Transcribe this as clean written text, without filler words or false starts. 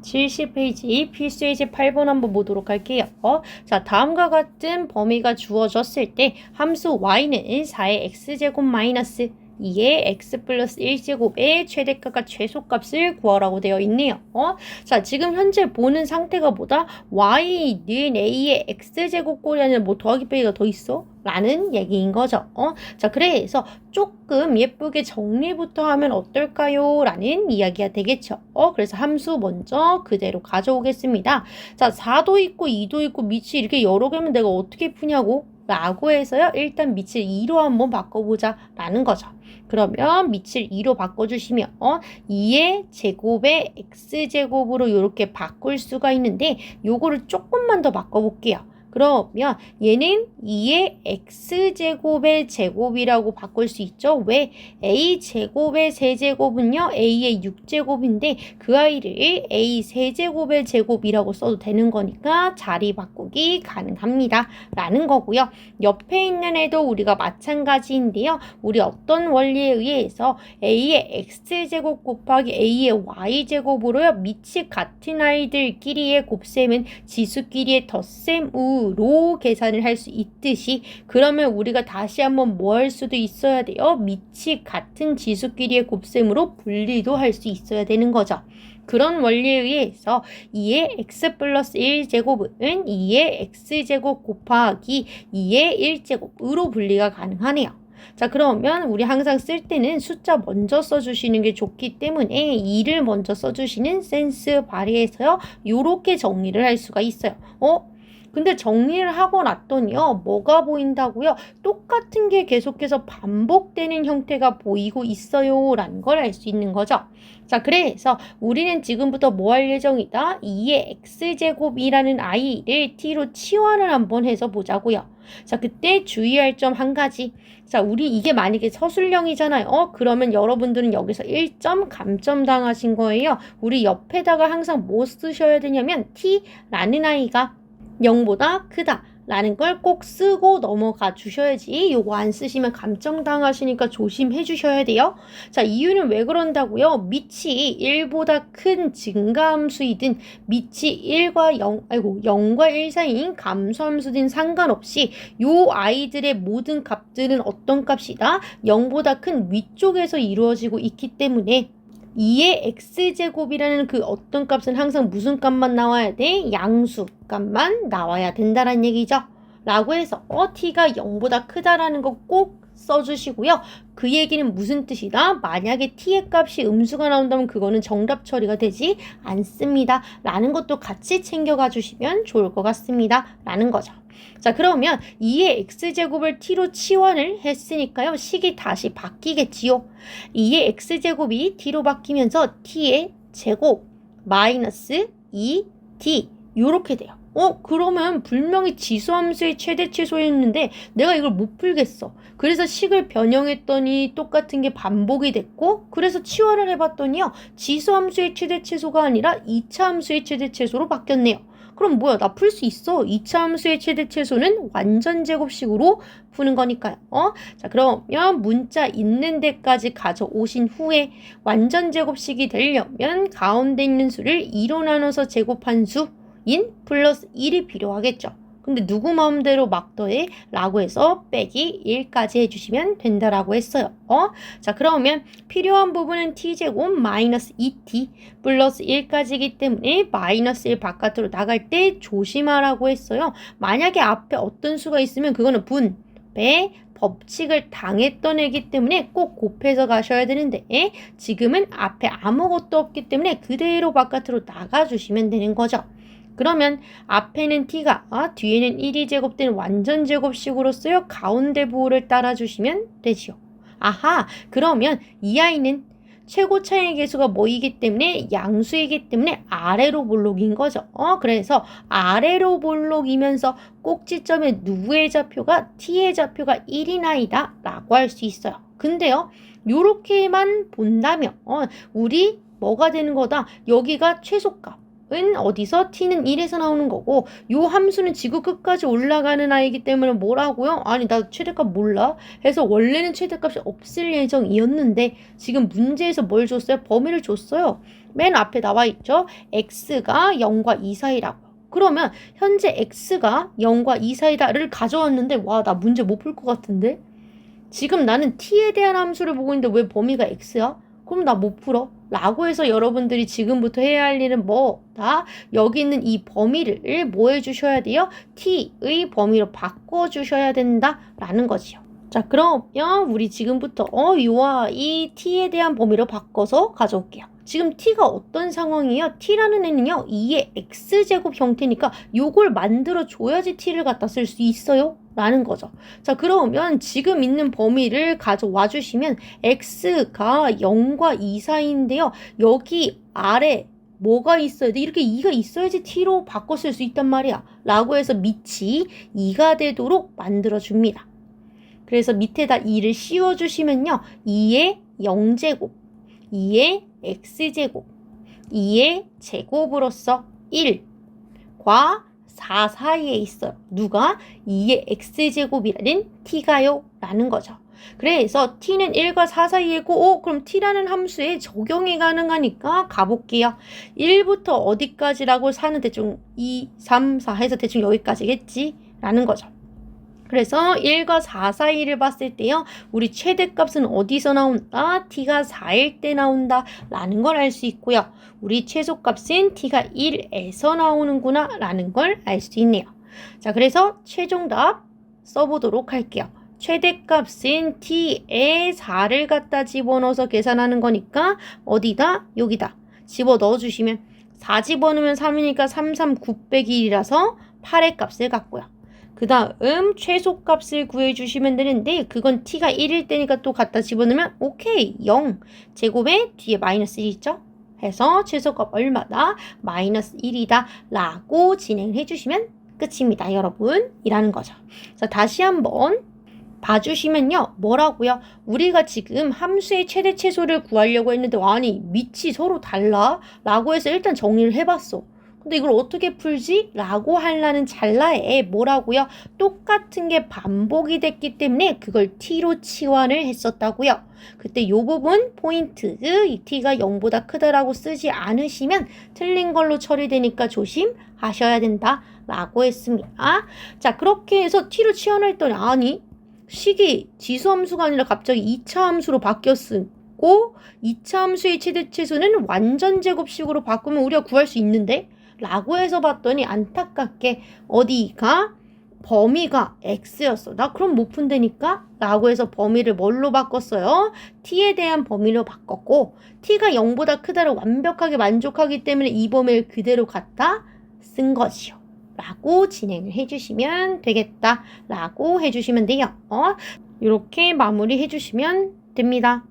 70페이지 필수 예제 8번 한번 보도록 할게요. 자, 다음과 같은 범위가 주어졌을 때 함수 y는 4의 x제곱 마이너스 2의 x 플러스 1제곱의 최대값과 최소값을 구하라고 되어 있네요. 자, 지금 현재 보는 상태가 뭐다? y는 a의 x제곱꼴이 아니라 뭐 더하기 빼기가 더 있어? 라는 얘기인 거죠. 자, 그래서 조금 예쁘게 정리부터 하면 어떨까요? 라는 이야기가 되겠죠. 그래서 함수 먼저 그대로 가져오겠습니다. 자, 4도 있고 2도 있고 밑이 이렇게 여러 개면 내가 어떻게 푸냐고? 라고 해서요. 일단 밑을 2로 한번 바꿔보자 라는 거죠. 그러면 밑을 2로 바꿔주시면 2의 제곱에 x제곱으로 이렇게 바꿀 수가 있는데 요거를 조금만 더 바꿔볼게요. 그러면 얘는 2의 x제곱의 제곱이라고 바꿀 수 있죠. 왜? a제곱의 세제곱은요. a의 6제곱인데 그 아이를 a 세제곱의 제곱이라고 써도 되는 거니까 자리 바꾸기 가능합니다. 라는 거고요. 옆에 있는 애도 우리가 마찬가지인데요. 우리 어떤 원리에 의해서 a의 x제곱 곱하기 a의 y제곱으로요. 밑이 같은 아이들끼리의 곱셈은 지수끼리의 덧셈 로 계산을 할 수 있듯이 그러면 우리가 다시 한번 뭐 할 수도 있어야 돼요. 밑이 같은 지수끼리의 곱셈으로 분리도 할 수 있어야 되는 거죠. 그런 원리에 의해서 2의 x 플러스 1제곱은 2의 x제곱 곱하기 2의 1제곱으로 분리가 가능하네요. 자, 그러면 우리 항상 쓸 때는 숫자 먼저 써주시는 게 좋기 때문에 2를 먼저 써주시는 센스 발휘해서요. 요렇게 정리를 할 수가 있어요. 근데 정리를 하고 났더니요. 뭐가 보인다고요? 똑같은 게 계속해서 반복되는 형태가 보이고 있어요. 라는 걸 알 수 있는 거죠. 자, 그래서 우리는 지금부터 뭐 할 예정이다? 2의 x제곱이라는 아이를 t로 치환을 한번 해서 보자고요. 자, 그때 주의할 점 한 가지. 자, 우리 이게 만약에 서술형이잖아요. 그러면 여러분들은 여기서 1점 감점 당하신 거예요. 우리 옆에다가 항상 뭐 쓰셔야 되냐면 t라는 아이가 0보다 크다 라는 걸 꼭 쓰고 넘어가 주셔야지. 요거 안 쓰시면 감점 당하시니까 조심해 주셔야 돼요. 자, 이유는 왜 그런다고요? 밑이 1보다 큰 증가함수이든 밑이 0과 1 사이인 감소함수든 상관없이 요 아이들의 모든 값들은 어떤 값이다? 0보다 큰 위쪽에서 이루어지고 있기 때문에 2의 x제곱이라는 그 어떤 값은 항상 무슨 값만 나와야 돼? 양수 값만 나와야 된다는 얘기죠. 라고 해서 t가 0보다 크다라는 거 꼭 써주시고요. 그 얘기는 무슨 뜻이다? 만약에 t의 값이 음수가 나온다면 그거는 정답 처리가 되지 않습니다. 라는 것도 같이 챙겨가 주시면 좋을 것 같습니다. 라는 거죠. 자, 그러면 2의 x제곱을 t로 치환을 했으니까요. 식이 다시 바뀌겠지요. 2의 x제곱이 t로 바뀌면서 t의 제곱 마이너스 2t 요렇게 돼요. 그러면 분명히 지수함수의 최대 최소였는데 내가 이걸 못 풀겠어. 그래서 식을 변형했더니 똑같은 게 반복이 됐고 그래서 치환을 해봤더니요. 지수함수의 최대 최소가 아니라 2차 함수의 최대 최소로 바뀌었네요. 그럼 뭐야? 나 풀 수 있어. 2차 함수의 최대 최소는 완전 제곱식으로 푸는 거니까요. 자, 그러면 문자 있는 데까지 가져오신 후에 완전 제곱식이 되려면 가운데 있는 수를 2로 나눠서 제곱한 수인 플러스 1이 필요하겠죠. 근데 누구 마음대로 막 더해? 라고 해서 빼기 1까지 해주시면 된다라고 했어요. 자, 그러면 필요한 부분은 t제곱 마이너스 2t 플러스 1까지이기 때문에 마이너스 1 바깥으로 나갈 때 조심하라고 했어요. 만약에 앞에 어떤 수가 있으면 그거는 분, 배, 법칙을 당했던 애기 때문에 꼭 곱해서 가셔야 되는데 지금은 앞에 아무것도 없기 때문에 그대로 바깥으로 나가주시면 되는 거죠. 그러면 앞에는 t가 뒤에는 1이 제곱된 완전 제곱식으로써요. 가운데 부호를 따라주시면 되지요. 아하, 그러면 이 아이는 최고 차의 개수가 뭐이기 때문에 양수이기 때문에 아래로 볼록인 거죠. 그래서 아래로 볼록이면서 꼭지점에 누구의 좌표가 t의 좌표가 1인 아이다 라고 할 수 있어요. 근데요. 요렇게만 본다면 우리 뭐가 되는 거다? 여기가 최소값. 은 어디서? t는 1에서 나오는 거고 요 함수는 지구 끝까지 올라가는 아이기 때문에 뭐라고요? 아니 나 최대값 몰라 해서 원래는 최대값이 없을 예정이었는데 지금 문제에서 뭘 줬어요? 범위를 줬어요. 맨 앞에 나와 있죠. x가 0과 2 사이라고. 그러면 현재 x가 0과 2 사이다를 가져왔는데 와, 나 문제 못 풀 것 같은데? 지금 나는 t에 대한 함수를 보고 있는데 왜 범위가 x야? 그럼 나 못 풀어. 라고 해서 여러분들이 지금부터 해야 할 일은 뭐다? 여기 있는 이 범위를 뭐 해주셔야 돼요? t의 범위로 바꿔주셔야 된다. 라는 거지요. 자, 그러면 우리 지금부터 요와 이 t에 대한 범위로 바꿔서 가져올게요. 지금 t가 어떤 상황이에요? t라는 애는요, 2의 x제곱 형태니까 요걸 만들어줘야지 t를 갖다 쓸 수 있어요. 라는 거죠. 자, 그러면 지금 있는 범위를 가져와 주시면 x가 0과 2 사이인데요. 여기 아래 뭐가 있어야 돼? 이렇게 2가 있어야지 t로 바꿔 쓸 수 있단 말이야. 라고 해서 밑이 2가 되도록 만들어줍니다. 그래서 밑에다 2를 씌워주시면요. 2의 0제곱, 2의 x제곱, 2의 제곱으로서 1과 4 사이에 있어요. 누가? 2의 x제곱이라는 t가요. 라는 거죠. 그래서 t는 1과 4 사이이고 그럼 t라는 함수에 적용이 가능하니까 가볼게요. 1부터 어디까지라고 사는 대충 2, 3, 4 해서 대충 여기까지겠지? 라는 거죠. 그래서 1과 4 사이를 봤을 때요. 우리 최대값은 어디서 나온다? t가 4일 때 나온다. 라는 걸 알 수 있고요. 우리 최소값은 t가 1에서 나오는구나. 라는 걸 알 수 있네요. 자, 그래서 최종답 써보도록 할게요. 최대값은 t에 4를 갖다 집어넣어서 계산하는 거니까 어디다? 여기다. 집어넣어 주시면 4 집어넣으면 3이니까 3, 3, 9 빼기 1이라서 8의 값을 갖고요. 그 다음 최소값을 구해주시면 되는데 그건 t가 1일 때니까 또 갖다 집어넣으면 오케이 0 제곱에 뒤에 마이너스 1 있죠? 해서 최소값 얼마다? 마이너스 1이다 라고 진행을 해주시면 끝입니다 여러분 이라는 거죠. 자, 다시 한번 봐주시면요. 뭐라고요? 우리가 지금 함수의 최대 최소를 구하려고 했는데 아니 밑이 서로 달라? 라고 해서 일단 정리를 해봤어. 근데 이걸 어떻게 풀지? 라고 하려는 찰나에 뭐라고요? 똑같은 게 반복이 됐기 때문에 그걸 t로 치환을 했었다고요. 그때 요 부분 포인트 이 t가 0보다 크다라고 쓰지 않으시면 틀린 걸로 처리되니까 조심하셔야 된다 라고 했습니다. 자, 그렇게 해서 t로 치환했더니 아니 식이 지수함수가 아니라 갑자기 2차 함수로 바뀌었고 2차 함수의 최대 최소는 완전 제곱식으로 바꾸면 우리가 구할 수 있는데? 라고 해서 봤더니 안타깝게 어디가? 범위가 x였어. 나 그럼 못 푼다니까? 라고 해서 범위를 뭘로 바꿨어요? t에 대한 범위로 바꿨고 t가 0보다 크다를 완벽하게 만족하기 때문에 이 범위를 그대로 갖다 쓴 거지요. 라고 진행을 해주시면 되겠다 라고 해주시면 돼요. 이렇게 마무리 해주시면 됩니다.